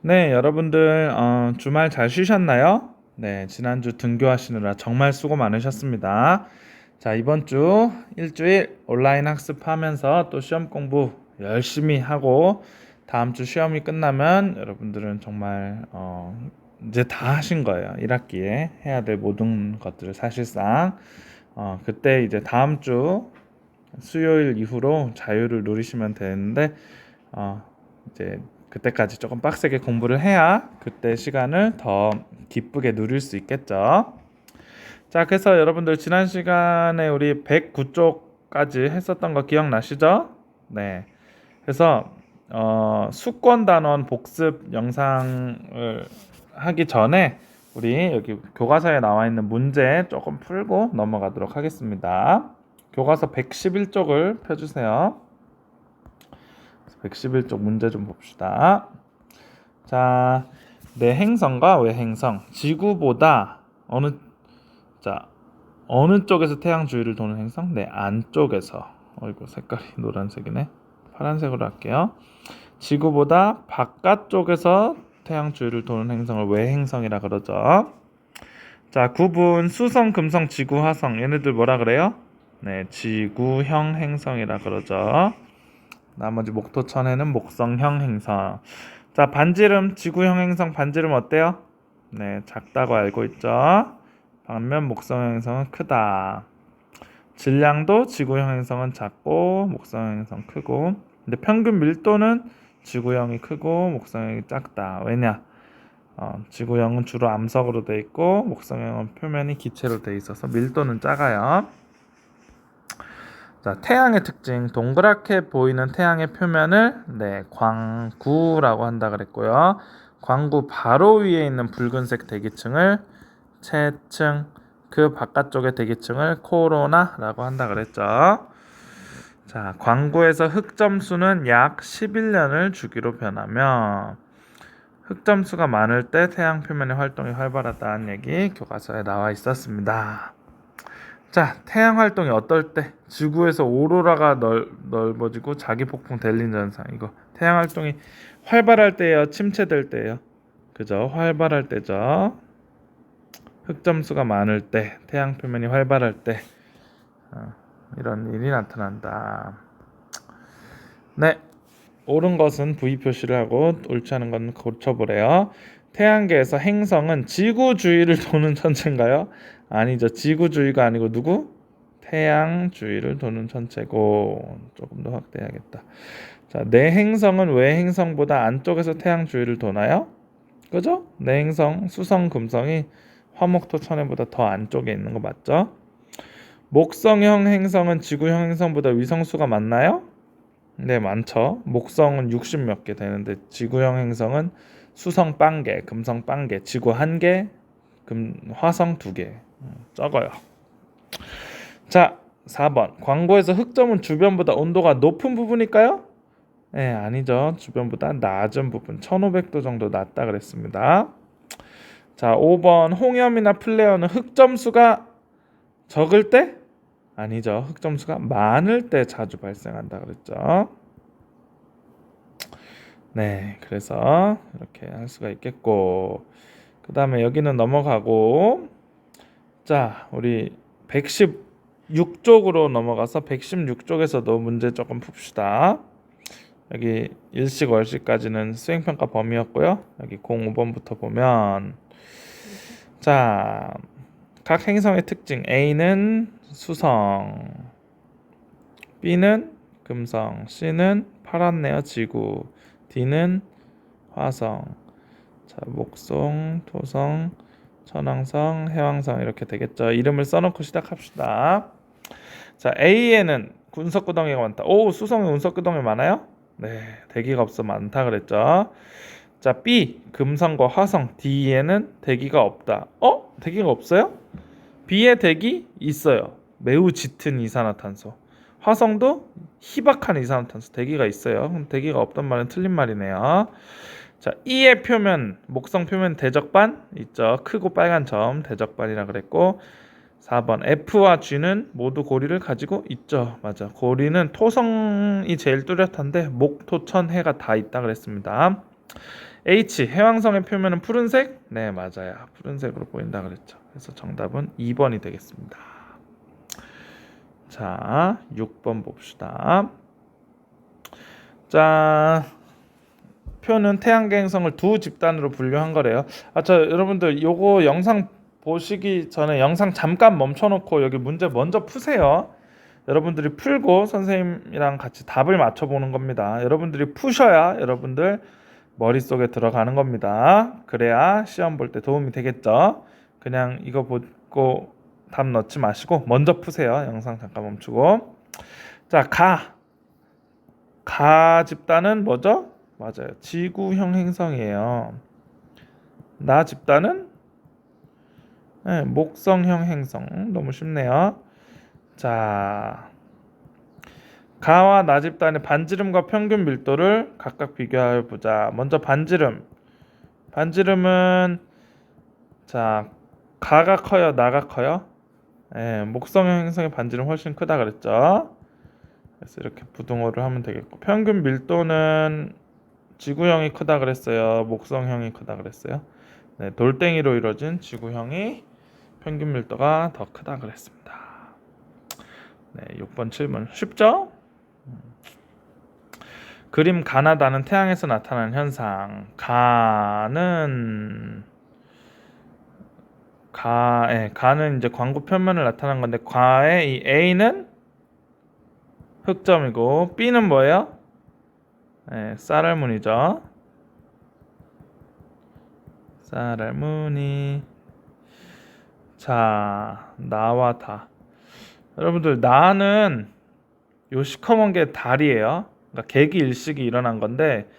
네, 여러분들 주말 잘 쉬셨나요? 네, 지난주 등교하시느라 정말 수고 많으셨습니다. 자, 이번 주 일주일 온라인 학습하면서 또 시험 공부 열심히 하고 다음 주 시험이 끝나면 여러분들은 정말 이제 다 하신 거예요. 1학기에 해야 될 모든 것들을 사실상 그때 이제 다음 주 수요일 이후로 자유를 누리시면 되는데 어, 이제 그때까지 조금 빡세게 공부를 해야 그때 시간을 더 기쁘게 누릴 수 있겠죠. 자, 그래서 여러분들 지난 시간에 우리 109쪽까지 했었던 거 기억나시죠? 네. 그래서 수권 단원 복습 영상을 하기 전에 우리 여기 교과서에 나와 있는 문제 조금 풀고 넘어가도록 하겠습니다. 교과서 111쪽을 펴주세요. 111쪽 문제 좀 봅시다. 자, 내 행성과 외행성, 지구보다 어느 쪽에서 태양 주위를 도는 행성? 내 안쪽에서. 어이구, 색깔이 노란색이네. 파란색으로 할게요. 지구보다 바깥쪽에서 태양 주위를 도는 행성을 외행성이라 그러죠. 자, 구분 수성, 금성, 지구, 화성. 얘네들 뭐라 그래요? 네, 지구형 행성이라 그러죠. 나머지 목토천에는 목성형 행성. 자, 반지름 지구형 행성 반지름 어때요? 네, 작다고 알고 있죠. 반면 목성형 행성은 크다. 질량도 지구형 행성은 작고 목성형 행성 크고. 근데 평균 밀도는 지구형이 크고 목성형이 작다. 왜냐? 지구형은 주로 암석으로 돼 있고 목성형은 표면이 기체로 돼 있어서 밀도는 작아요. 자, 태양의 특징, 동그랗게 보이는 태양의 표면을 광구라고 한다 그랬고요. 광구 바로 위에 있는 붉은색 대기층을 채층, 그 바깥쪽의 대기층을 코로나라고 한다 그랬죠. 자, 광구에서 흑점수는 약 11년을 주기로 변하며 흑점수가 많을 때 태양 표면의 활동이 활발하다는 얘기 교과서에 나와 있었습니다. 자, 태양 활동이 어떨 때? 지구에서 오로라가 넓어지고 자기 폭풍 델린 현상. 이거 태양 활동이 활발할 때예요, 침체될 때예요? 그죠? 활발할 때죠. 흑점수가 많을 때, 태양 표면이 활발할 때 이런 일이 나타난다. 네, 옳은 것은 V 표시를 하고 옳지 않은 건 고쳐보래요. 태양계에서 행성은 지구 주위를 도는 천체인가요? 아니죠. 지구 주위가 아니고 누구? 태양 주위를 도는 천체고. 조금 더 확대해야겠다. 자, 내 행성은 외 행성보다 안쪽에서 태양 주위를 도나요? 그죠? 내 행성, 수성, 금성이 화목토 천해보다 더 안쪽에 있는 거 맞죠? 목성형 행성은 지구형 행성보다 위성수가 많나요? 네, 많죠. 목성은 60 몇 개 되는데 지구형 행성은 수성 빵개, 금성 빵개, 지구 1개, 화성 2개. 적어요. 자, 4번. 광고에서 흑점은 주변보다 온도가 높은 부분일까요? 네, 아니죠. 주변보다 낮은 부분, 1500도 정도 낮다 그랬습니다. 자, 5번. 홍염이나 플레어는 흑점수가 적을 때? 아니죠. 흑점수가 많을 때 자주 발생한다 그랬죠. 네, 그래서 이렇게 할 수가 있겠고, 그 다음에 여기는 넘어가고, 자, 우리 116쪽으로 넘어가서 116쪽에서도 문제 조금 풉시다. 여기 일식 월식까지는 수행평가 범위였고요. 여기 05번부터 보면, 자, 각 행성의 특징. A는 수성, B는 금성, C는 파랗네요, 지구, D는 화성. 자, 목성, 토성, 천왕성, 해왕성 이렇게 되겠죠. 이름을 써놓고 시작합시다. 자, A에는 운석구덩이가 많다. 오, 수성에 운석구덩이 많아요? 네, 대기가 없어 많다 그랬죠. 자, B, 금성과 화성, D에는 대기가 없다. 대기가 없어요? B에 대기 있어요. 매우 짙은 이산화탄소. 화성도 희박한 이산화탄소 대기가 있어요. 그럼 대기가 없단 말은 틀린 말이네요. 자, E의 표면, 목성 표면 대적반 있죠. 크고 빨간 점 대적반이라 그랬고, 4번 F와 G는 모두 고리를 가지고 있죠. 맞아. 고리는 토성이 제일 뚜렷한데 목, 토, 천, 해가 다 있다 그랬습니다. H 해왕성의 표면은 푸른색? 네, 맞아요. 푸른색으로 보인다 그랬죠. 그래서 정답은 2번이 되겠습니다. 자, 6번 봅시다. 자, 표는 태양계 행성을 두 집단으로 분류한 거래요. 여러분들 요거 영상 보시기 전에 영상 잠깐 멈춰놓고 여기 문제 먼저 푸세요. 여러분들이 풀고 선생님이랑 같이 답을 맞춰보는 겁니다. 여러분들이 푸셔야 여러분들 머릿속에 들어가는 겁니다. 그래야 시험 볼 때 도움이 되겠죠. 그냥 이거 보고 답 넣지 마시고 먼저 푸세요. 영상 잠깐 멈추고. 자, 가 집단은 뭐죠? 맞아요. 지구형 행성이에요. 나 집단은 네, 목성형 행성. 너무 쉽네요. 자, 가와 나 집단의 반지름과 평균 밀도를 각각 비교해 보자. 먼저 반지름. 반지름은 자, 가가 커요, 나가 커요? 네, 목성형 행성의 반지름 훨씬 크다 그랬죠. 그래서 이렇게 부등호를 하면 되겠고, 평균 밀도는 지구형이 크다 그랬어요, 목성형이 크다 그랬어요? 네, 돌덩이로 이루어진 지구형이 평균 밀도가 더 크다 그랬습니다. 네, 6번 7번 쉽죠? 그림 가나다는 태양에서 나타나는 현상. 가는 이제 광구 표면을 나타난 건데, 과의 이 A는 흑점이고 B는 뭐예요? 네, 쌀알무늬죠. 쌀알무늬. 자, 나와 다. 여러분들, 나는 요 시커먼 게 달이에요. 그러니까 개기일식이 일어난 건데,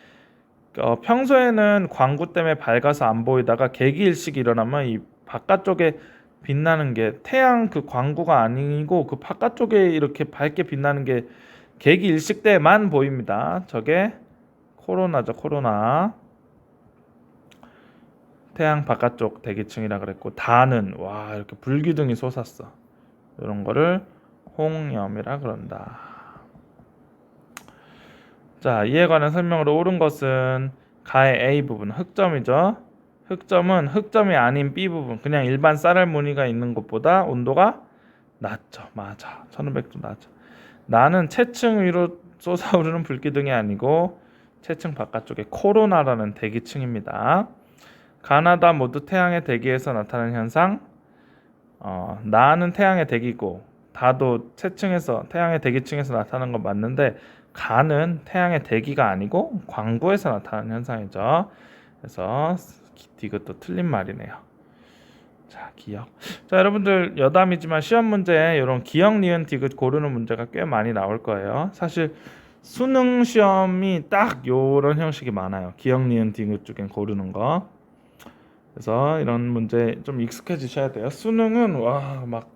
평소에는 광구 때문에 밝아서 안 보이다가 개기일식이 일어나면 이 바깥쪽에 빛나는 게 태양 그 광구가 아니고 그 바깥쪽에 이렇게 밝게 빛나는 게 개기일식 때만 보입니다. 저게 코로나죠, 코로나. 태양 바깥쪽 대기층이라 그랬고, 다는 와 이렇게 불기둥이 솟았어. 이런 거를 홍염이라 그런다. 자, 이에 관한 설명으로 옳은 것은 가의 A 부분 흑점이죠. 흑점이 아닌 B 부분, 그냥 일반 쌀알 무늬가 있는 것보다 온도가 낮죠. 맞아. 1500도 낮죠. 나는 채층 위로 솟아오르는 불기둥이 아니고 채층 바깥쪽에 코로나라는 대기층입니다. 가나다 모두 태양의 대기에서 나타나는 현상. 나는 태양의 대기고 다도 채층에서 태양의 대기층에서 나타나는 건 맞는데, 가는 태양의 대기가 아니고 광구에서 나타나는 현상이죠. 그래서 이것도 틀린 말이네요. 자, 기억. 자, 여러분들 여담이지만 시험 문제에 이런 기억, 니은, 디귿 고르는 문제가 꽤 많이 나올 거예요. 사실 수능 시험이 딱 이런 형식이 많아요. 기억, 니은, 디귿 중에 고르는 거. 그래서 이런 문제 좀 익숙해지셔야 돼요. 수능은 막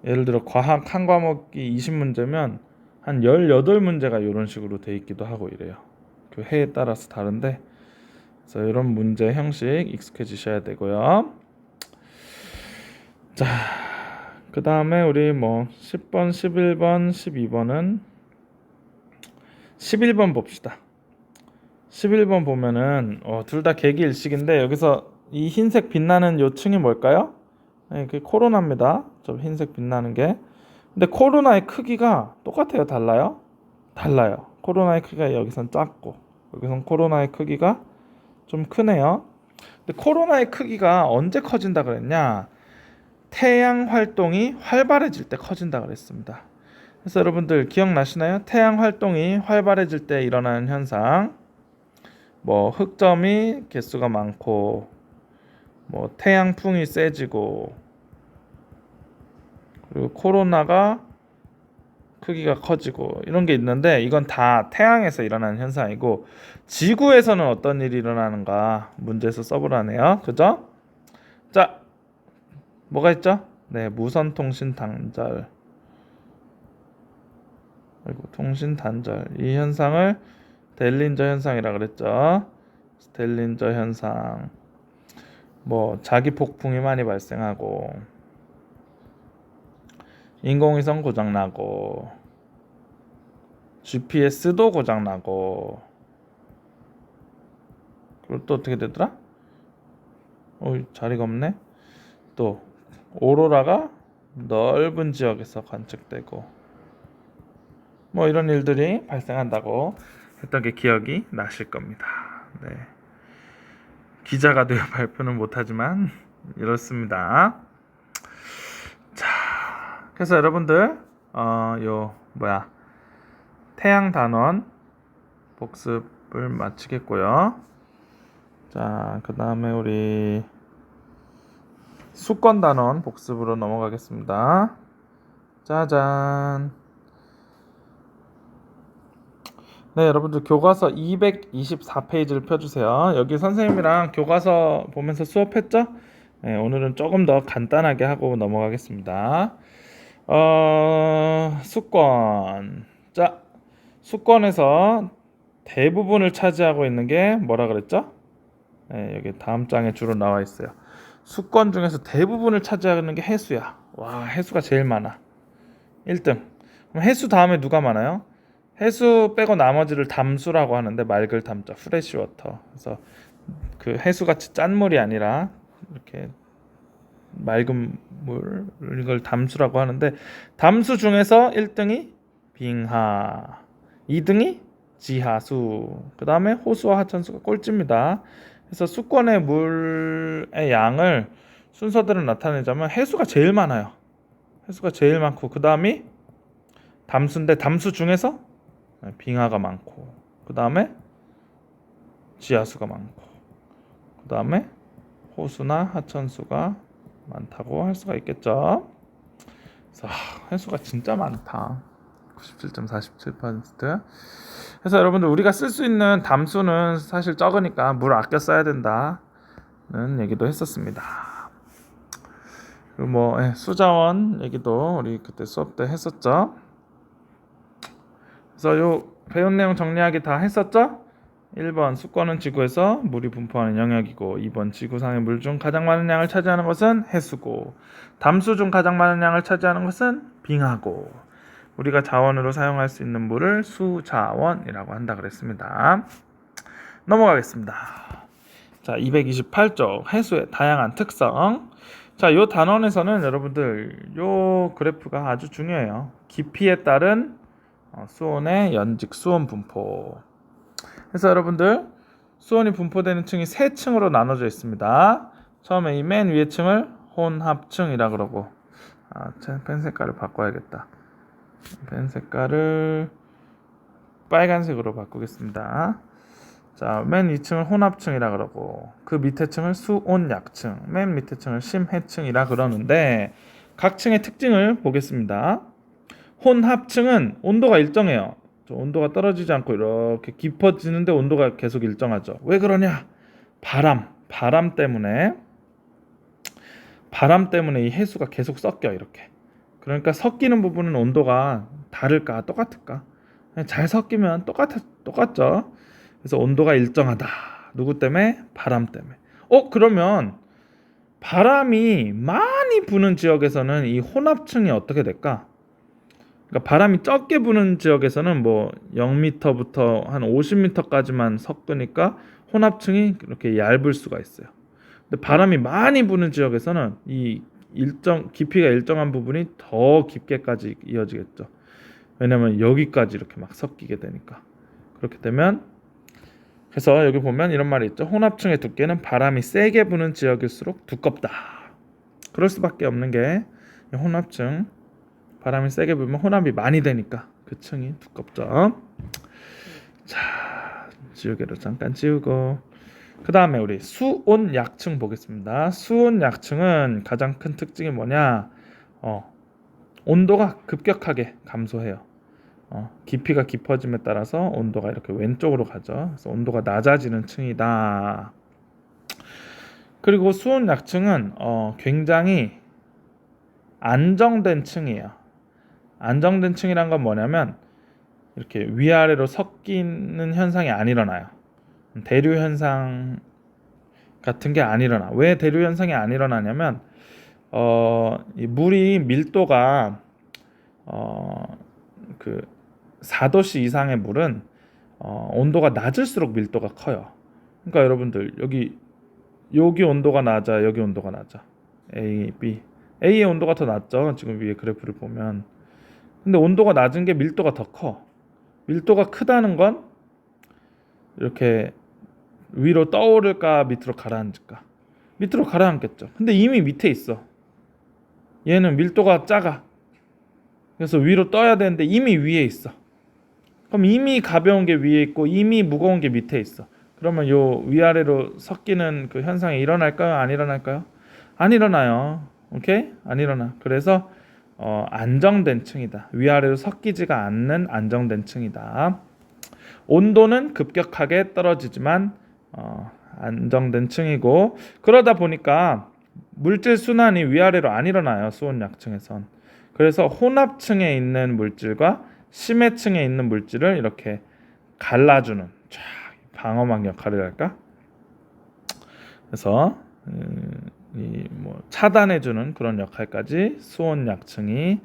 예를 들어 과학 한 과목이 20문제면 한 18문제가 이런 식으로 돼 있기도 하고 이래요. 그 해에 따라서 다른데, 그래서 이런 문제 형식 익숙해지셔야 되고요. 자, 그 다음에 우리 10번, 11번, 12번은 11번 봅시다. 11번 보면은 둘 다 개기일식인데, 여기서 이 흰색 빛나는 요 층이 뭘까요? 네, 그게 코로나입니다. 저 흰색 빛나는 게. 근데 코로나의 크기가 똑같아요? 달라요? 달라요. 코로나의 크기가 여기선 작고 여기선 코로나의 크기가 좀 크네요. 근데 코로나의 크기가 언제 커진다 그랬냐? 태양 활동이 활발해질 때 커진다 그랬습니다. 그래서 여러분들 기억나시나요? 태양 활동이 활발해질 때 일어나는 현상. 흑점이 개수가 많고, 태양풍이 세지고, 그리고 코로나가 크기가 커지고, 이런 게 있는데, 이건 다 태양에서 일어나는 현상이고, 지구에서는 어떤 일이 일어나는가 문제에서 써보라네요. 그죠? 자, 뭐가 있죠? 네, 무선통신 단절. 통신 단절. 이 현상을 델린저 현상이라 그랬죠. 델린저 현상. 자기 폭풍이 많이 발생하고, 인공위성 고장나고, GPS도 고장나고, 그리고 또 어떻게 되더라? 자리가 없네. 또 오로라가 넓은 지역에서 관측되고 뭐 이런 일들이 발생한다고 했던 게 기억이 나실 겁니다. 네. 기자가 되어 발표는 못하지만 이렇습니다. 자, 그래서 여러분들 태양 단원 복습을 마치겠고요. 자, 그 다음에 우리 수권 단원 복습으로 넘어가겠습니다. 짜잔. 네, 여러분들 교과서 224페이지를 펴주세요. 여기 선생님이랑 교과서 보면서 수업했죠? 네, 오늘은 조금 더 간단하게 하고 넘어가겠습니다. 수권. 자, 수권에서 대부분을 차지하고 있는 게 뭐라 그랬죠? 네, 여기 다음 장에 주로 나와 있어요. 수권 중에서 대부분을 차지하는 게 해수야. 와, 해수가 제일 많아. 1등. 그럼 해수 다음에 누가 많아요? 해수 빼고 나머지를 담수라고 하는데 맑을 담자, 프레시 워터. 그래서 그 해수같이 짠 물이 아니라 이렇게 맑은 물, 이걸 담수라고 하는데 담수 중에서 1등이 빙하, 2등이 지하수, 그 다음에 호수와 하천수가 꼴찌입니다. 그래서 수권의 물의 양을 순서대로 나타내자면 해수가 제일 많아요. 해수가 제일 많고 그 다음이 담수인데 담수 중에서 빙하가 많고 그 다음에 지하수가 많고 그 다음에 호수나 하천수가 많다고 할 수가 있겠죠. 그래서 해수가 진짜 많다. 97.47%. 그래서 여러분들 우리가 쓸 수 있는 담수는 사실 적으니까 물 아껴 써야 된다는 얘기도 했었습니다. 그리고 수자원 얘기도 우리 그때 수업 때 했었죠. 그래서 요 배운 내용 정리하기 다 했었죠? 1번 수권은 지구에서 물이 분포하는 영역이고 2번 지구상의 물 중 가장 많은 양을 차지하는 것은 해수고 담수 중 가장 많은 양을 차지하는 것은 빙하고 우리가 자원으로 사용할 수 있는 물을 수자원이라고 한다 그랬습니다. 넘어가겠습니다. 자, 228쪽 해수의 다양한 특성. 자, 요 단원에서는 여러분들 요 그래프가 아주 중요해요. 깊이에 따른 수온의 연직 수온 분포. 그래서 여러분들 수온이 분포되는 층이 세 층으로 나눠져 있습니다. 처음에 이 맨 위에 층을 혼합층이라 그러고 펜 색깔을 바꿔야겠다. 펜 색깔을 빨간색으로 바꾸겠습니다. 자, 맨 2층을 혼합층이라 그러고 그 밑에 층을 수온약층, 맨 밑에 층을 심해층이라 그러는데 각 층의 특징을 보겠습니다. 혼합층은 온도가 일정해요. 온도가 떨어지지 않고 이렇게 깊어지는데 온도가 계속 일정하죠. 왜 그러냐? 바람 때문에 이 해수가 계속 섞여 이렇게. 그러니까 섞이는 부분은 온도가 다를까 똑같을까? 잘 섞이면 똑같죠. 그래서 온도가 일정하다. 누구 때문에? 바람 때문에. 그러면 바람이 많이 부는 지역에서는 이 혼합층이 어떻게 될까? 그러니까 바람이 적게 부는 지역에서는 0m부터 한 50m까지만 섞으니까 혼합층이 이렇게 얇을 수가 있어요. 근데 바람이 많이 부는 지역에서는 이 깊이가 일정한 부분이 더 깊게까지 이어지겠죠. 왜냐면 여기까지 이렇게 막 섞이게 되니까. 그렇게 되면 그래서 여기 보면 이런 말이 있죠. 혼합층의 두께는 바람이 세게 부는 지역일수록 두껍다. 그럴 수밖에 없는 게 혼합층. 바람이 세게 불면 혼합이 많이 되니까 그 층이 두껍죠. 자, 지우개로 잠깐 지우고 그 다음에 우리 수온약층 보겠습니다. 수온약층은 가장 큰 특징이 뭐냐? 온도가 급격하게 감소해요. 깊이가 깊어짐에 따라서 온도가 이렇게 왼쪽으로 가죠. 그래서 온도가 낮아지는 층이다. 그리고 수온약층은 굉장히 안정된 층이에요. 안정된 층이란 건 뭐냐면 이렇게 위아래로 섞이는 현상이 안 일어나요. 대류 현상 같은 게 안 일어나. 왜 대류 현상이 안 일어나냐면 이 물이 밀도가 그 4도씨 이상의 물은 온도가 낮을수록 밀도가 커요. 그러니까 여러분들 여기 온도가 낮아, 여기 온도가 낮아. A, B. A의 온도가 더 낮죠. 지금 위에 그래프를 보면. 근데 온도가 낮은 게 밀도가 더 커. 밀도가 크다는 건 이렇게 위로 떠오를까 밑으로 가라앉을까? 밑으로 가라앉겠죠. 근데 이미 밑에 있어. 얘는 밀도가 작아. 그래서 위로 떠야 되는데 이미 위에 있어. 그럼 이미 가벼운 게 위에 있고 이미 무거운 게 밑에 있어. 그러면 요 위아래로 섞이는 그 현상이 일어날까요? 안 일어날까요? 안 일어나요. 오케이? 안 일어나. 그래서 안정된 층이다. 위아래로 섞이지가 않는 안정된 층이다. 온도는 급격하게 떨어지지만 안정된 층이고, 그러다 보니까 물질 순환이 위아래로 안 일어나요. 수온약층에선. 그래서 혼합층에 있는 물질과 심해층에 있는 물질을 이렇게 갈라주는 방어막 역할을 할까? 그래서 차단해주는 그런 역할까지 수온약층이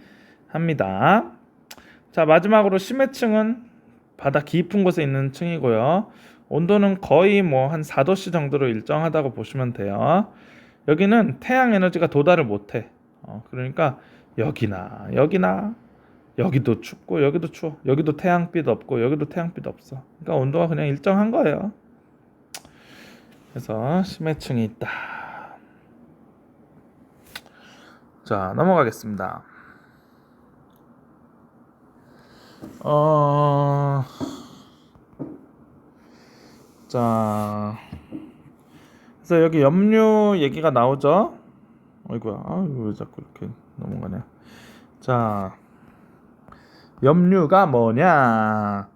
합니다. 자, 마지막으로 심해층은 바다 깊은 곳에 있는 층이고요. 온도는 거의 한 4도씨 정도로 일정하다고 보시면 돼요. 여기는 태양 에너지가 도달을 못해. 그러니까 여기나 여기도 춥고 여기도 추워. 여기도 태양빛 없고 여기도 태양빛 없어. 그러니까 온도가 그냥 일정한 거예요. 그래서 심해층이 있다. 자, 넘어가겠습니다. 자, 그래서 여기 염류 얘기가 나오죠. 어이구야, 이거 왜 자꾸 이렇게 넘어가냐. 자, 염류가 뭐냐?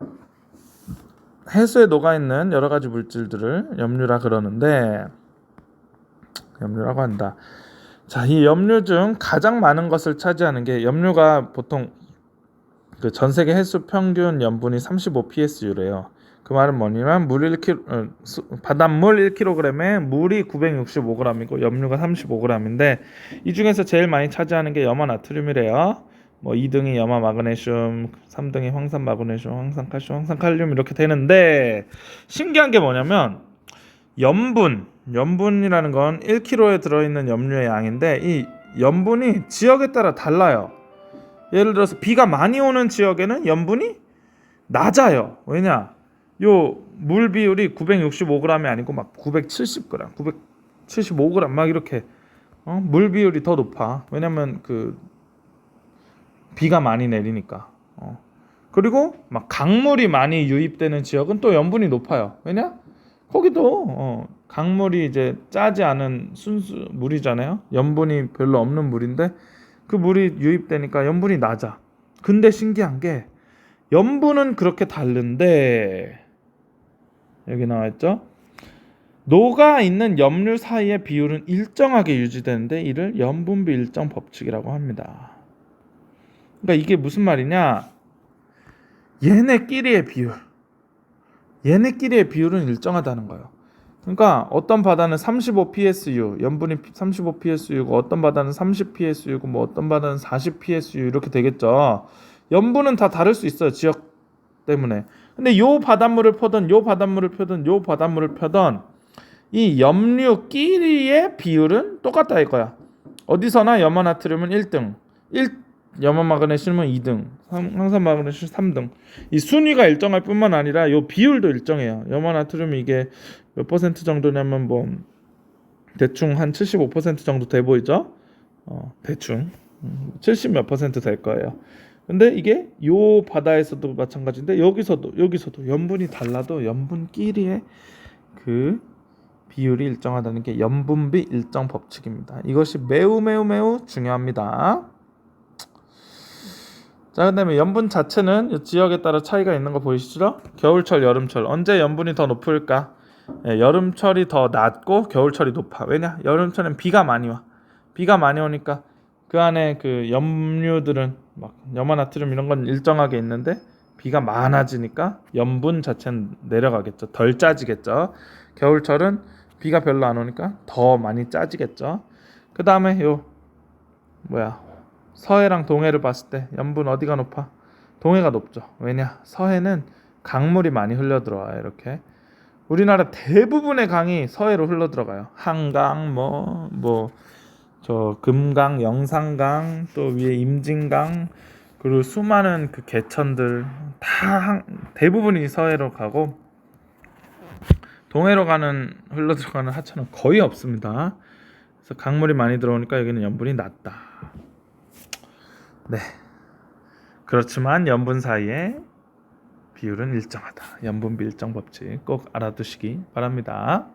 해수에 녹아있는 여러 가지 물질들을 염류라 그러는데, 염류라고 한다. 자, 이 염류 중 가장 많은 것을 차지하는 게, 염류가 보통 그 전 세계 해수 평균 염분이 35 psu래요. 그 말은 뭐냐면 바닷물 1kg에 물이 965g이고 염류가 35g인데, 이 중에서 제일 많이 차지하는 게 염화 나트륨이래요. 2등이 염화 마그네슘, 3등이 황산 마그네슘, 황산 칼슘, 황산 칼륨 이렇게 되는데, 신기한 게 뭐냐면 염분이라는 건 1kg에 들어있는 염류의 양인데, 이 염분이 지역에 따라 달라요. 예를 들어서 비가 많이 오는 지역에는 염분이 낮아요. 왜냐? 요 물 비율이 965g이 아니고 막 970g, 975g 막 이렇게 물 비율이 더 높아. 왜냐면 그 비가 많이 내리니까. 그리고 막 강물이 많이 유입되는 지역은 또 염분이 높아요. 왜냐? 거기도 강물이 이제 짜지 않은 순수 물이잖아요. 염분이 별로 없는 물인데 그 물이 유입되니까 염분이 낮아. 근데 신기한 게 염분은 그렇게 다른데, 여기 나와있죠? 녹아 있는 염류 사이의 비율은 일정하게 유지되는데 이를 염분비 일정 법칙이라고 합니다. 그러니까 이게 무슨 말이냐? 얘네끼리의 비율은 일정하다는 거예요. 그러니까 어떤 바다는 35 psu, 염분이 35 psu고 어떤 바다는 30 psu고 어떤 바다는 40 psu 이렇게 되겠죠. 염분은 다 다를 수 있어요. 지역 때문에. 근데 요 바닷물을 펴던 이 염류끼리의 비율은 똑같다 이거야. 어디서나 염화 나트륨은 1등, 염화 마그네슘은 2등, 황산 마그네슘 3등. 이 순위가 일정할 뿐만 아니라 요 비율도 일정해요. 염화 나트륨이 이게 몇 퍼센트 정도냐면 대충 한 75% 정도 돼 보이죠? 대충 70 몇 퍼센트 될 거예요. 근데 이게 요 바다에서도 마찬가지인데 여기서도 염분이 달라도 염분끼리의 그 비율이 일정하다는 게 염분비 일정 법칙입니다. 이것이 매우 중요합니다. 자, 그다음에 염분 자체는 이 지역에 따라 차이가 있는 거 보이시죠? 겨울철, 여름철 언제 염분이 더 높을까? 여름철이 더 낮고 겨울철이 높아. 왜냐? 여름철엔 비가 많이 와. 비가 많이 오니까 그 안에 그 염류들은 막 염화 나트륨 이런 건 일정하게 있는데 비가 많아지니까 염분 자체는 내려가겠죠. 덜 짜지겠죠. 겨울철은 비가 별로 안 오니까 더 많이 짜지겠죠. 그 다음에 서해랑 동해를 봤을 때 염분 어디가 높아? 동해가 높죠. 왜냐? 서해는 강물이 많이 흘러 들어와요. 이렇게 우리나라 대부분의 강이 서해로 흘러 들어가요. 한강, 저 금강, 영산강, 또 위에 임진강, 그리고 수많은 그 개천들 다 대부분이 서해로 가고 동해로 흘러 들어가는 하천은 거의 없습니다. 그래서 강물이 많이 들어오니까 여기는 염분이 낮다. 네. 그렇지만 염분 사이에 비율은 일정하다. 염분비 일정 법칙 꼭 알아두시기 바랍니다.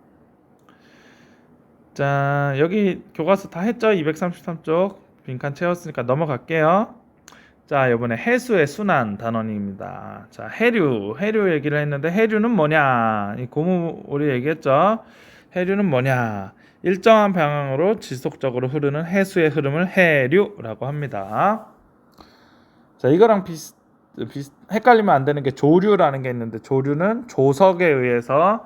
자, 여기 교과서 다 했죠? 233쪽 빈칸 채웠으니까 넘어갈게요. 자, 이번에 해수의 순환 단원입니다. 자, 해류 얘기를 했는데 해류는 뭐냐? 이 고무 우리 얘기했죠? 해류는 뭐냐? 일정한 방향으로 지속적으로 흐르는 해수의 흐름을 해류라고 합니다. 자, 이거랑 헷갈리면 안 되는 게 조류라는 게 있는데, 조류는 조석에 의해서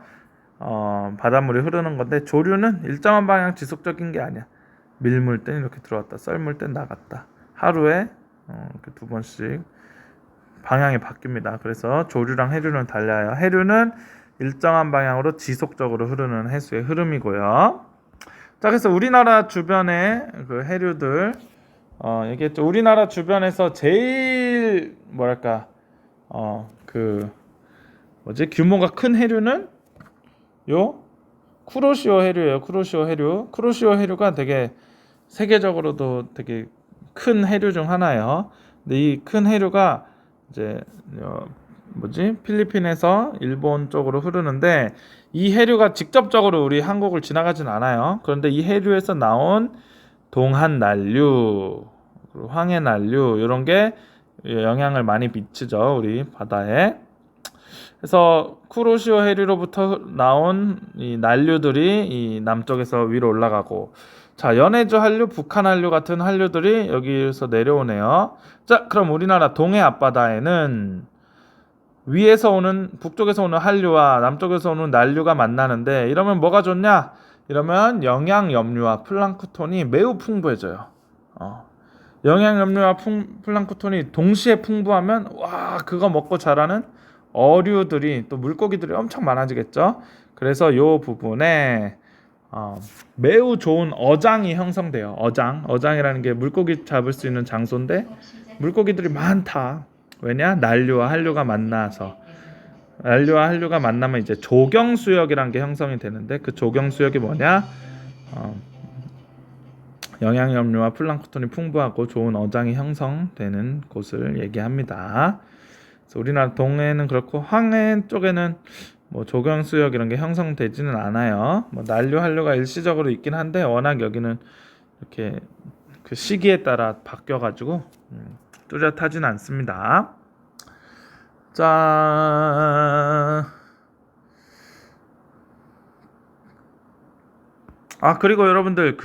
바닷물이 흐르는 건데, 조류는 일정한 방향 지속적인 게 아니야. 밀물 땐 이렇게 들어왔다, 썰물 땐 나갔다. 하루에 이렇게 2번씩 방향이 바뀝니다. 그래서 조류랑 해류는 달라요. 해류는 일정한 방향으로 지속적으로 흐르는 해수의 흐름이고요. 자, 그래서 우리나라 주변의 그 해류들 얘기했죠. 우리나라 주변에서 제일 규모가 큰 해류는 요 쿠로시오 해류예요. 쿠로시오 해류가 되게 세계적으로도 되게 큰 해류 중 하나예요. 근데 이 큰 해류가 이제 필리핀에서 일본 쪽으로 흐르는데, 이 해류가 직접적으로 우리 한국을 지나가진 않아요. 그런데 이 해류에서 나온 동한난류, 황해난류 이런 게 영향을 많이 미치죠, 우리 바다에. 그래서 쿠로시오 해류로부터 나온 이 난류들이 이 남쪽에서 위로 올라가고, 자, 연해주 한류, 북한 한류 같은 한류들이 여기서 내려오네요. 자, 그럼 우리나라 동해 앞바다에는 북쪽에서 오는 한류와 남쪽에서 오는 난류가 만나는데, 이러면 뭐가 좋냐? 이러면 영양염류와 플랑크톤이 매우 풍부해져요. 영양염류와 플랑크톤이 동시에 풍부하면 그거 먹고 자라는 어류들이, 또 물고기들이 엄청 많아지겠죠. 그래서 이 부분에 매우 좋은 어장이 형성돼요. 어장이라는 게 물고기 잡을 수 있는 장소인데 물고기들이 많다. 왜냐? 난류와 한류가 만나면 이제 조경수역이라는 게 형성이 되는데, 그 조경수역이 뭐냐? 영양염류와 플랑크톤이 풍부하고 좋은 어장이 형성되는 곳을 얘기합니다. 그래서 우리나라 동해는 그렇고, 황해 쪽에는 조경수역 이런 게 형성되지는 않아요. 난류 한류가 일시적으로 있긴 한데, 워낙 여기는 이렇게 그 시기에 따라 바뀌어가지고 뚜렷하진 않습니다. 자, 그리고 여러분들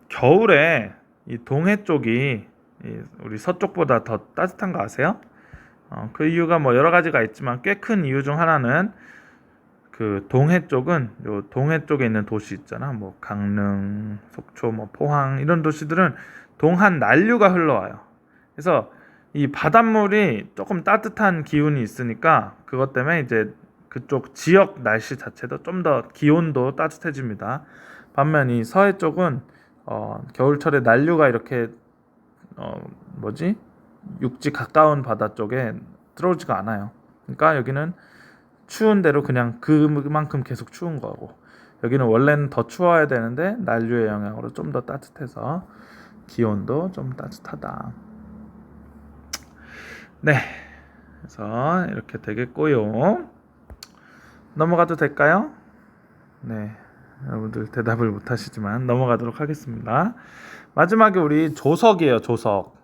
겨울에 이 동해 쪽이 우리 서쪽보다 더 따뜻한 거 아세요? 그 이유가 여러 가지가 있지만 꽤 큰 이유 중 하나는 그 동해 쪽에 있는 도시 있잖아. 강릉, 속초, 포항 이런 도시들은 동한 난류가 흘러와요. 그래서 이 바닷물이 조금 따뜻한 기운이 있으니까 그것 때문에 이제 그쪽 지역 날씨 자체도 좀 더 기온도 따뜻해집니다. 반면 이 서해 쪽은 겨울철에 난류가 이렇게 육지 가까운 바다 쪽에 들어오지가 않아요. 그러니까 여기는 추운 대로 그냥 그만큼 계속 추운 거고, 여기는 원래는 더 추워야 되는데 난류의 영향으로 좀 더 따뜻해서 기온도 좀 따뜻하다. 네, 그래서 이렇게 되겠고요. 넘어가도 될까요? 네, 여러분들 대답을 못하시지만 넘어가도록 하겠습니다. 마지막에 우리 조석이에요. 조석.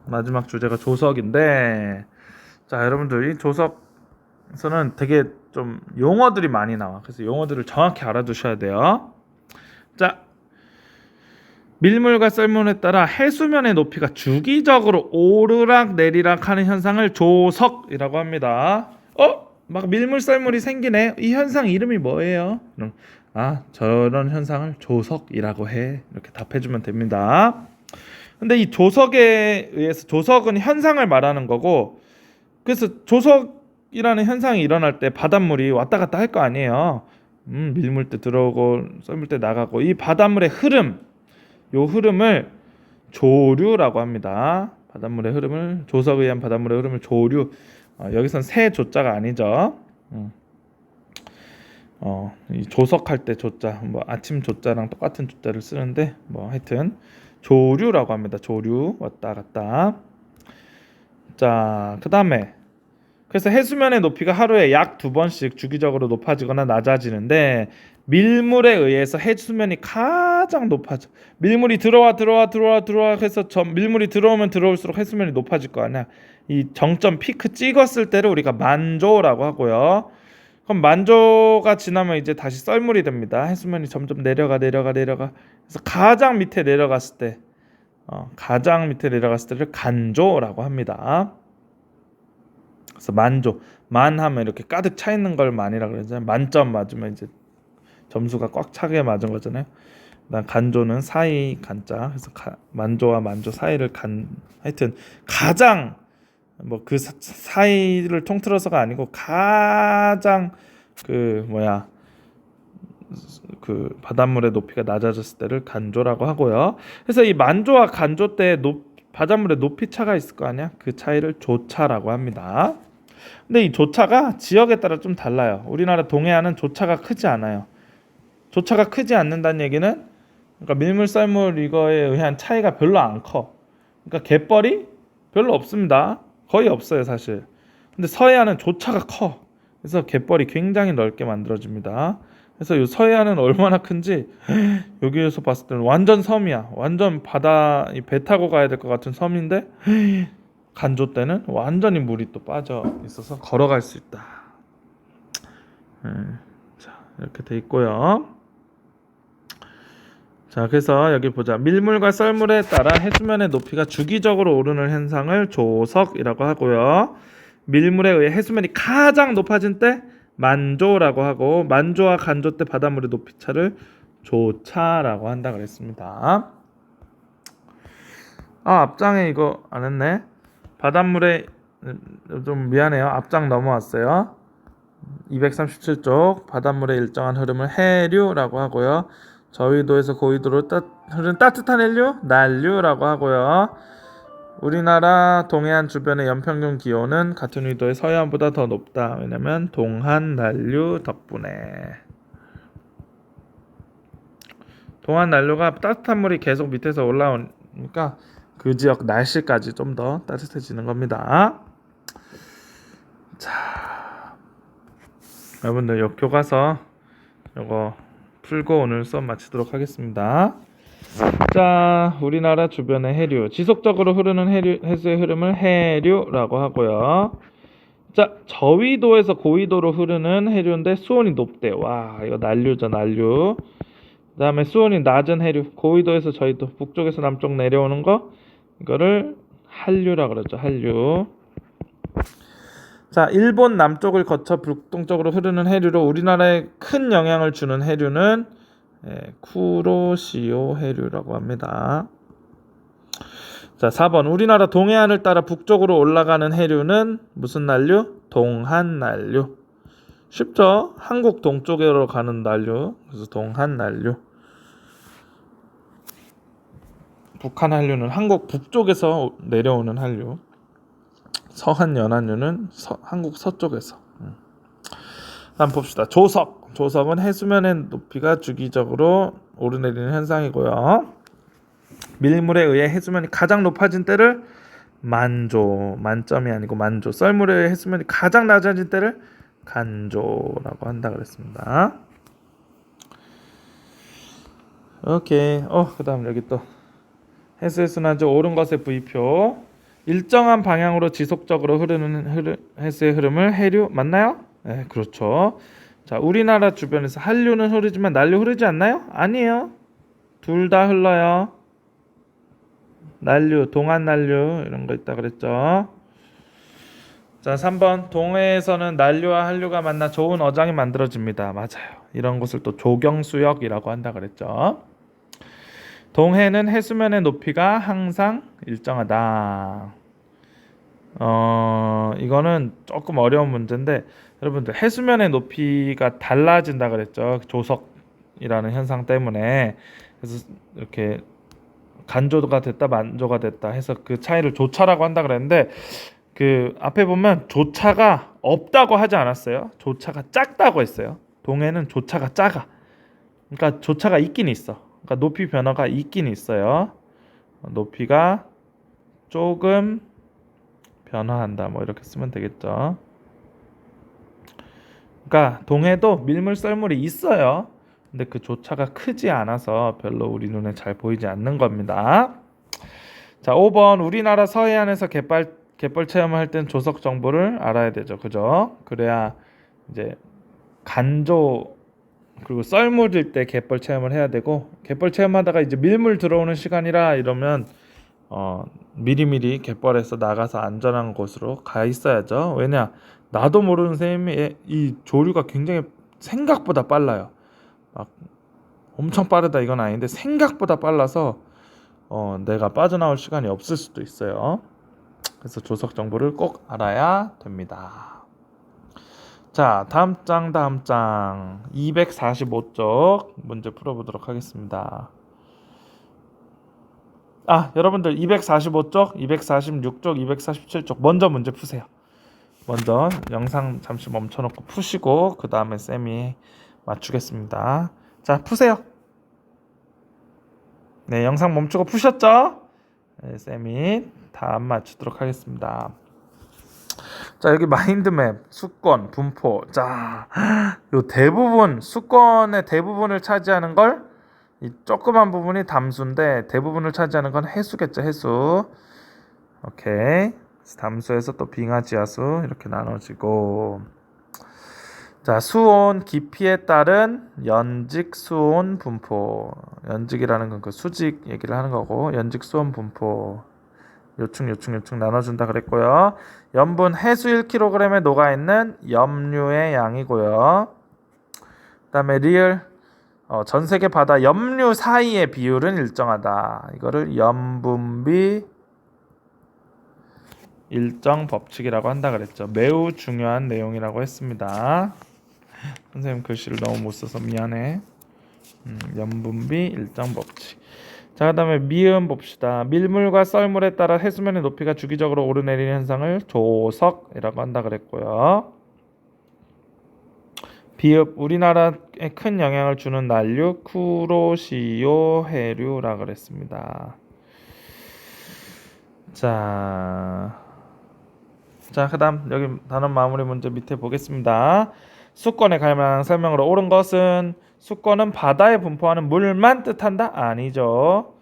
마지막 주제가 조석인데, 자, 여러분들 이 조석에서는 되게 좀 용어들이 많이 나와. 그래서 용어들을 정확히 알아두셔야 돼요. 자, 밀물과 썰물에 따라 해수면의 높이가 주기적으로 오르락 내리락 하는 현상을 조석이라고 합니다. 막 밀물 썰물이 생기네. 이 현상 이름이 뭐예요? 저런 현상을 조석이라고 해. 이렇게 답해주면 됩니다. 근데 이 조석에 의해서, 조석은 현상을 말하는 거고, 그래서 조석에 조석이라는 현상이 일어날 때 바닷물이 왔다 갔다 할 거 아니에요. 밀물 때 들어오고 썰물 때 나가고, 이 바닷물의 흐름, 요 흐름을 조류라고 합니다. 바닷물의 흐름을, 조석에 의한 바닷물의 흐름을 조류. 여기선 새 조자가 아니죠. 이 조석할 때 조자, 뭐 아침 조자랑 똑같은 조자를 쓰는데, 뭐 하여튼 조류라고 합니다. 조류, 왔다 갔다. 자, 그 다음에 그래서 해수면의 높이가 하루에 약 2번씩 주기적으로 높아지거나 낮아지는데, 밀물에 의해서 해수면이 가장 높아져. 밀물이 들어와 해서 밀물이 들어오면 들어올수록 해수면이 높아질 거 아니야. 이 정점 피크 찍었을 때를 우리가 만조라고 하고요. 그럼 만조가 지나면 이제 다시 썰물이 됩니다. 해수면이 점점 내려가. 그래서 가장 밑에 내려갔을 때, 가장 밑에 내려갔을 때를 간조라고 합니다. 그래서 만조, 만하면 이렇게 가득 차 있는 걸 만이라 그러잖아요. 만점 맞으면 이제 점수가 꽉 차게 맞은 거잖아요. 난 간조는 사이 간자. 그래서 만조와 만조 사이를 하여튼 가장 뭐 그 사이를 통틀어서가 아니고 가장 그 바닷물의 높이가 낮아졌을 때를 간조라고 하고요. 그래서 이 만조와 간조 때 바닷물의 높이 차가 있을 거 아니야? 그 차이를 조차라고 합니다. 근데 이 조차가 지역에 따라 좀 달라요. 우리나라 동해안은 조차가 크지 않아요. 조차가 크지 않는다는 얘기는, 그러니까 밀물 썰물 이거에 의한 차이가 별로 안 커. 그러니까 갯벌이 별로 없습니다. 거의 없어요, 사실. 근데 서해안은 조차가 커. 그래서 갯벌이 굉장히 넓게 만들어집니다. 그래서 이 서해안은 얼마나 큰지 여기에서 봤을 때는 완전 섬이야. 완전 바다, 배 타고 가야 될 것 같은 섬인데, 간조 때는 완전히 물이 또 빠져 있어서 걸어갈 수 있다. 자, 이렇게 돼 있고요. 자, 그래서 여기 보자. 밀물과 썰물에 따라 해수면의 높이가 주기적으로 오르는 현상을 조석이라고 하고요. 밀물에 의해 해수면이 가장 높아진 때 만조라고 하고, 만조와 간조 때 바닷물의 높이 차를 조차라고 한다 그랬습니다. 앞장에 이거 안 했네. 바닷물에 좀 미안해요. 앞장 넘어왔어요. 237쪽 바닷물의 일정한 흐름을 해류라고 하고요. 저위도에서 고위도로 흐르는 따뜻한 해류, 난류라고 하고요. 우리나라 동해안 주변의 연평균 기온은 같은 위도의 서해안보다 더 높다. 왜냐면 동한 난류 덕분에. 동한 난류가 따뜻한 물이 계속 밑에서 올라오니까 그 지역 날씨까지 좀 더 따뜻해지는 겁니다. 자, 여러분들 요 교과서 요거 풀고 오늘 수업 마치도록 하겠습니다. 자, 우리나라 주변의 해류, 지속적으로 흐르는 해수의 흐름을 해류라고 하고요. 자, 저위도에서 고위도로 흐르는 해류인데 수온이 높대. 와, 이거 난류죠, 난류. 그 다음에 수온이 낮은 해류, 고위도에서 저위도, 북쪽에서 남쪽 내려오는 거, 이거를 한류라고 그러죠, 한류. 자, 일본 남쪽을 거쳐 북동쪽으로 흐르는 해류로 우리나라에 큰 영향을 주는 해류는 쿠로시오 해류라고 합니다. 자, 4번. 우리나라 동해안을 따라 북쪽으로 올라가는 해류는 무슨 난류? 동한 난류. 쉽죠? 한국 동쪽으로 가는 난류. 그래서 동한 난류. 북한 한류는 한국 북쪽에서 내려오는 한류. 서한 연안류는 한국 서쪽에서. 한번 봅시다. 조석. 조석은 해수면의 높이가 주기적으로 오르내리는 현상이고요. 밀물에 의해 해수면이 가장 높아진 때를 만조, 만점이 아니고 만조. 썰물에 의해 해수면이 가장 낮아진 때를 간조라고 한다 그랬습니다. 오케이. 그다음 여기 또 해수의 순환조 옳은 것의 V표. 일정한 방향으로 지속적으로 흐르는 해수의 흐름을 해류 맞나요? 네, 그렇죠. 자, 우리나라 주변에서 한류는 흐르지만 난류 흐르지 않나요? 아니에요. 둘 다 흘러요. 난류, 동안 난류 이런 거 있다 그랬죠. 자, 3번. 동해에서는 난류와 한류가 만나 좋은 어장이 만들어집니다. 맞아요. 이런 곳을 또 조경수역이라고 한다 그랬죠. 동해는 해수면의 높이가 항상 일정하다. 이거는 조금 어려운 문제인데 여러분들 해수면의 높이가 달라진다 그랬죠. 조석이라는 현상 때문에. 그래서 이렇게 간조가 됐다 만조가 됐다 해서 그 차이를 조차라고 한다 그랬는데 그 앞에 보면 조차가 없다고 하지 않았어요. 조차가 작다고 했어요. 동해는 조차가 작아. 그러니까 조차가 있긴 있어. 그러니까 높이 변화가 있긴 있어요. 높이가 조금 변화한다. 뭐 이렇게 쓰면 되겠죠. 그러니까 동해도 밀물 썰물이 있어요. 근데 그 조차가 크지 않아서 별로 우리 눈에 잘 보이지 않는 겁니다. 자, 5번 우리나라 서해안에서 갯벌 체험을 할 땐 조석 정보를 알아야 되죠. 그죠? 그래야 이제 간조 그리고 썰물일 때 갯벌 체험을 해야 되고 갯벌 체험하다가 이제 밀물 들어오는 시간이라 이러면 미리미리 갯벌에서 나가서 안전한 곳으로 가 있어야죠. 왜냐? 나도 모르는 셈이 이 조류가 굉장히 생각보다 빨라요. 막 엄청 빠르다 이건 아닌데 생각보다 빨라서 내가 빠져나올 시간이 없을 수도 있어요. 그래서 조석 정보를 꼭 알아야 됩니다. 자, 다음 장 245쪽 문제 풀어보도록 하겠습니다. 여러분들 245쪽, 246쪽, 247쪽 먼저 문제 푸세요. 먼저 영상 잠시 멈춰놓고 푸시고 그 다음에 쌤이 맞추겠습니다. 자, 푸세요. 네, 영상 멈추고 푸셨죠? 네, 쌤이 다음 맞추도록 하겠습니다. 자, 여기 마인드맵, 수권, 분포. 자, 요 대부분 수권의 대부분을 차지하는 걸 이 조그만 부분이 담수인데 대부분을 차지하는 건 해수겠죠, 해수. 오케이. 담수에서 또 빙하, 지하수 이렇게 나눠지고. 자, 수온 깊이에 따른 연직 수온 분포. 연직이라는 건 그 수직 얘기를 하는 거고 연직 수온 분포. 요충 나눠준다 그랬고요. 염분 해수 1kg에 녹아있는 염류의 양이고요. 그 다음에 리을 전 세계 바다 염류 사이의 비율은 일정하다. 이거를 염분비 일정 법칙이라고 한다 그랬죠. 매우 중요한 내용이라고 했습니다. 선생님 글씨를 너무 못 써서 미안해. 염분비 일정 법칙. 자, 그 다음에 미음 봅시다. 밀물과 썰물에 따라 해수면의 높이가 주기적으로 오르내리는 현상을 조석이라고 한다 그랬고요. 비읍 우리나라에 큰 영향을 주는 난류 쿠로시오 해류라 그랬습니다. 자, 그다음 여기 단원 마무리 문제 밑에 보겠습니다. 수권에 관련한 설명으로 옳은 것은 수권은 바다에 분포하는 물만 뜻한다? 아니죠.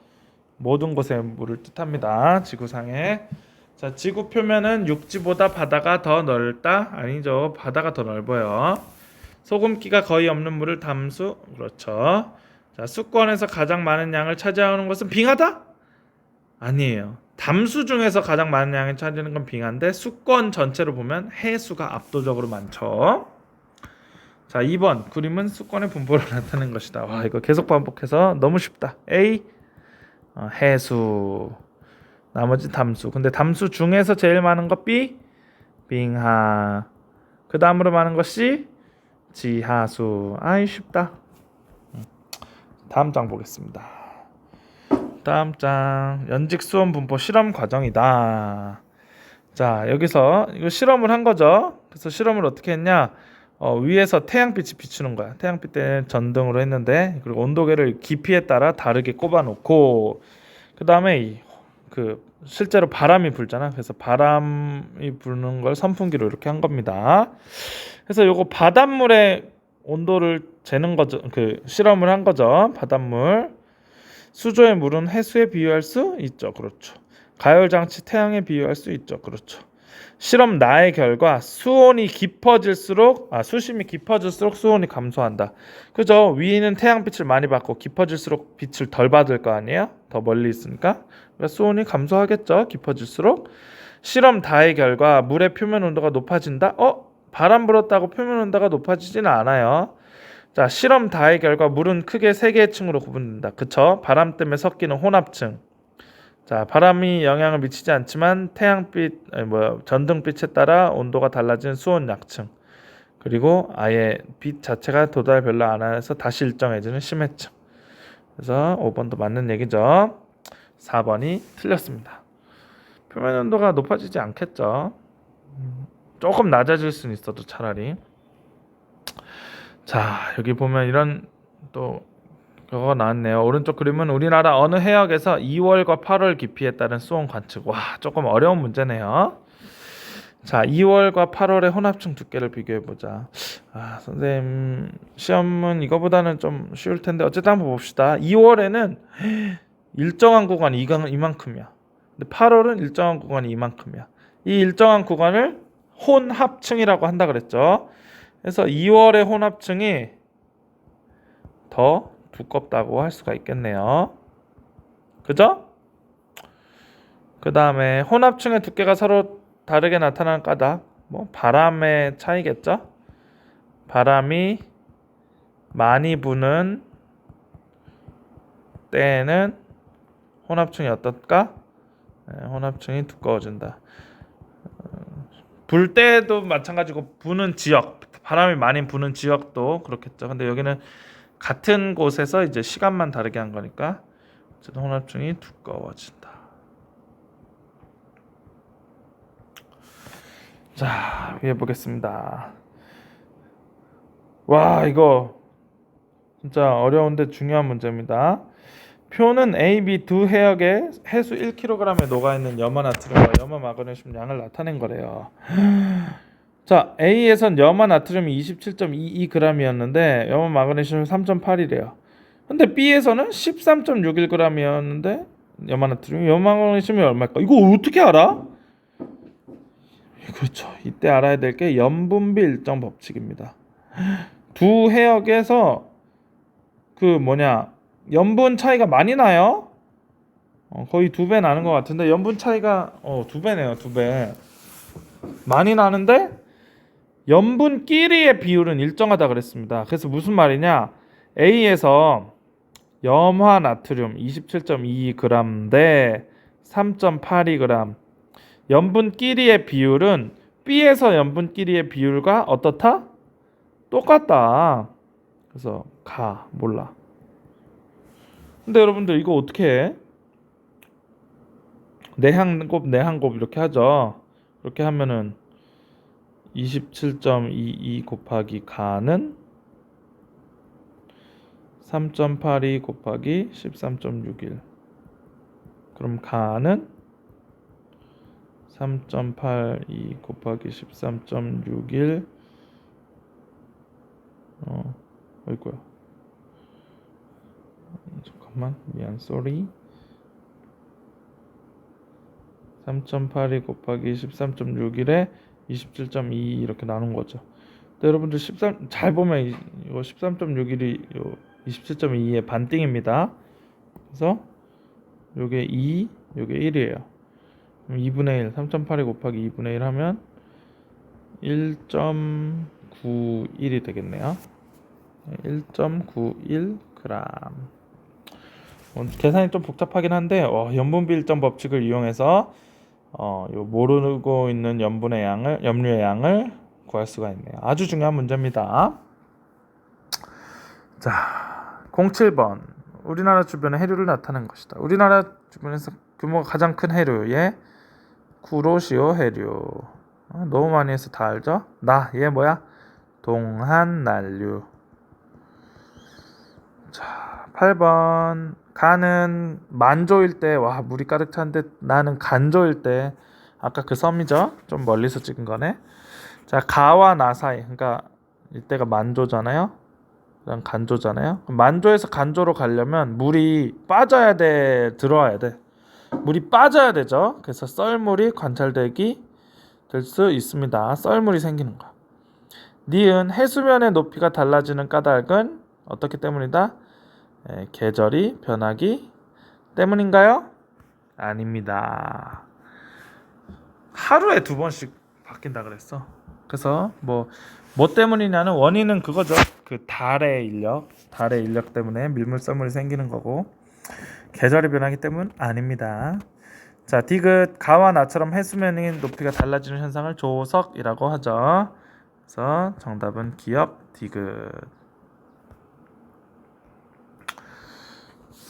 모든 곳의 물을 뜻합니다. 지구상에. 자, 지구 표면은 육지보다 바다가 더 넓다? 아니죠. 바다가 더 넓어요. 소금기가 거의 없는 물을 담수. 그렇죠. 자, 수권에서 가장 많은 양을 차지하는 것은 빙하다? 아니에요. 담수 중에서 가장 많은 양을 차지하는 건 빙하인데 수권 전체로 보면 해수가 압도적으로 많죠. 자, 2번 그림은 수권의 분포를 나타낸 것이다. 와, 이거 계속 반복해서 너무 쉽다. A 해수, 나머지 담수. 근데 담수 중에서 제일 많은 거 B 빙하, 그 다음으로 많은 거 C 지하수. 아이 쉽다. 다음 장 보겠습니다. 다음 장 연직 수온 분포 실험 과정이다. 자, 여기서 이거 실험을 한 거죠. 그래서 실험을 어떻게 했냐? 위에서 태양빛이 비추는 거야. 태양빛 때는 전등으로 했는데 그리고 온도계를 깊이에 따라 다르게 꼽아놓고 그 다음에 실제로 바람이 불잖아. 그래서 바람이 부는 걸 선풍기로 이렇게 한 겁니다. 그래서 요거 바닷물의 온도를 재는 거죠. 실험을 한 거죠. 바닷물. 수조의 물은 해수에 비유할 수 있죠. 그렇죠. 가열장치 태양에 비유할 수 있죠. 그렇죠. 실험 나의 결과 수심이 깊어질수록 수온이 감소한다. 그죠? 위는 태양빛을 많이 받고 깊어질수록 빛을 덜 받을 거 아니에요? 더 멀리 있으니까. 그래서 수온이 감소하겠죠. 깊어질수록. 실험 다의 결과 물의 표면 온도가 높아진다. 바람 불었다고 표면 온도가 높아지지는 않아요. 자, 실험 다의 결과 물은 크게 세 개의 층으로 구분된다. 그쵸? 바람 때문에 섞이는 혼합층. 자, 바람이 영향을 미치지 않지만 태양빛, 전등빛에 따라 온도가 달라진 수온 약층. 그리고 아예 빛 자체가 도달 별로 안 해서 다시 일정해지는 심해층. 그래서 5번도 맞는 얘기죠. 4번이 틀렸습니다. 표면 온도가 높아지지 않겠죠. 조금 낮아질 수는 있어도 차라리. 자, 여기 보면 이런 또 그거 나왔네요. 오른쪽 그림은 우리나라 어느 해역에서 2월과 8월 기피에 따른 수온 관측. 와, 조금 어려운 문제네요. 자, 2월과 8월의 혼합층 두께를 비교해 보자. 선생님 시험은 이거보다는 좀 쉬울 텐데 어쨌든 한번 봅시다. 2월에는 일정한 구간이 이만큼이야. 근데 8월은 일정한 구간이 이만큼이야. 이 일정한 구간을 혼합층이라고 한다 그랬죠. 그래서 2월의 혼합층이 더 두껍다고 할 수가 있겠네요. 그죠? 그 다음에 혼합층의 두께가 서로 다르게 나타나는 까닭, 바람의 차이겠죠? 바람이 많이 부는 때에는 혼합층이 어떨까? 혼합층이 두꺼워진다. 불 때도 마찬가지고 부는 지역, 바람이 많이 부는 지역도 그렇겠죠. 근데 여기는 같은 곳에서 이제 시간만 다르게 한 거니까 어쨌든 혼합층이 두꺼워진다. 자, 위에 보겠습니다. 와, 이거 진짜 어려운데 중요한 문제입니다. 표는 A, B 두 해역에 해수 1kg에 녹아있는 염화나트륨과 염화마그네슘 양을 나타낸 거래요. 자, A에선 염화나트륨이 27.22g이었는데 염화마그네슘은 3.8이래요. 근데 B에서는 13.61g이었는데 염화마그네슘이 얼마일까? 이거 어떻게 알아? 그렇죠. 이때 알아야 될 게 염분비 일정 법칙입니다. 두 해역에서 염분 차이가 많이 나요. 거의 2배 나는 것 같은데 염분 차이가 2배네요. 2배 많이 나는데 염분끼리의 비율은 일정하다 그랬습니다. 그래서 무슨 말이냐? A에서 염화나트륨 27.22g 대 3.82g 염분끼리의 비율은 B에서 염분끼리의 비율과 어떻다? 똑같다. 그래서 몰라. 근데 여러분들 이거 어떻게 해? 내한곱 이렇게 하죠. 그렇게 하면은 27.22 곱하기 가는 3.82 곱하기 13.61. 그럼 가는 3.82 곱하기 13.61 어이구야. 잠깐만, 미안, 쏘리. 3.82 곱하기 13.61에 27.22 이렇게 나눈 거죠. 근데 여러분들 잘 보면 이거 13.61이 27.22의 반띵입니다. 그래서 요게 2, 요게 1이에요. 그럼 2분의 1, 3.82 곱하기 2분의 1 하면 1.91이 되겠네요. 1.91g. 계산이 좀 복잡하긴 한데 염분비 일정 법칙을 이용해서 요 모르고 있는 염류의 양을 구할 수가 있네요. 아주 중요한 문제입니다. 자, 07번. 우리나라 주변의 해류를 나타낸 것이다. 우리나라 주변에서 규모가 가장 큰 해류의 구로시오 해류. 너무 많이 해서 다 알죠? 얘 뭐야? 동한난류. 자, 8번. 가는 만조일 때, 물이 가득 찬데 나는 간조일 때, 아까 그 섬이죠? 좀 멀리서 찍은 거네. 자, 가와 나 사이, 그러니까 이때가 만조잖아요. 그다음 간조잖아요. 만조에서 간조로 가려면 물이 빠져야 돼, 들어와야 돼. 물이 빠져야 되죠. 그래서 썰물이 관찰되기 될 수 있습니다. 썰물이 생기는 거. 니은 해수면의 높이가 달라지는 까닭은 어떻기 때문이다? 계절이 변하기 때문인가요? 아닙니다. 하루에 2번씩 바뀐다 그랬어. 그래서 뭐 때문이냐는 원인은 그거죠. 그 달의 인력 때문에 밀물 썰물이 생기는 거고 계절이 변하기 때문 아닙니다. 자, 디귿 가와 나처럼 해수면의 높이가 달라지는 현상을 조석이라고 하죠. 그래서 정답은 기역 디귿.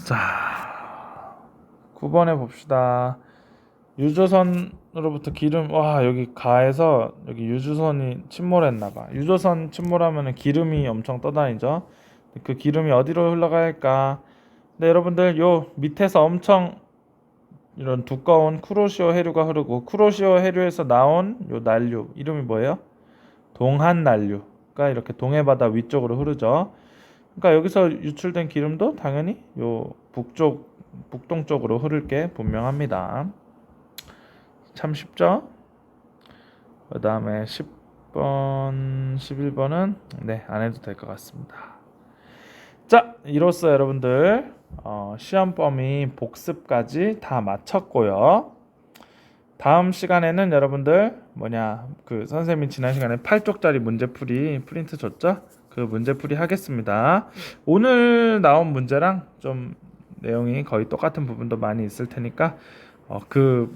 자, 9번에 봅시다. 유조선으로부터 기름, 와, 여기 가에서 여기 유조선이 침몰했나봐. 유조선 침몰하면 기름이 엄청 떠다니죠. 그 기름이 어디로 흘러가야 할까? 네, 여러분들 요 밑에서 엄청 이런 두꺼운 쿠로시오 해류가 흐르고, 쿠로시오 해류에서 나온 요 난류 이름이 뭐예요? 동한 난류가 이렇게 동해바다 위쪽으로 흐르죠. 그러니까 여기서 유출된 기름도 당연히 요 북동쪽으로 흐를 게 분명합니다. 참 쉽죠? 그 다음에 10번, 11번은 네, 안 해도 될 것 같습니다. 자, 이로써 여러분들 시험 범위 복습까지 다 마쳤고요. 다음 시간에는 여러분들 그 선생님이 지난 시간에 8쪽짜리 문제풀이 프린트 줬죠? 그 문제풀이 하겠습니다. 오늘 나온 문제랑 좀 내용이 거의 똑같은 부분도 많이 있을 테니까 그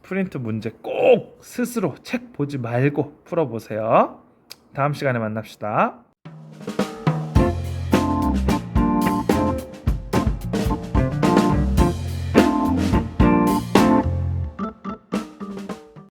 프린트 문제 꼭 스스로 책 보지 말고 풀어보세요. 다음 시간에 만납시다.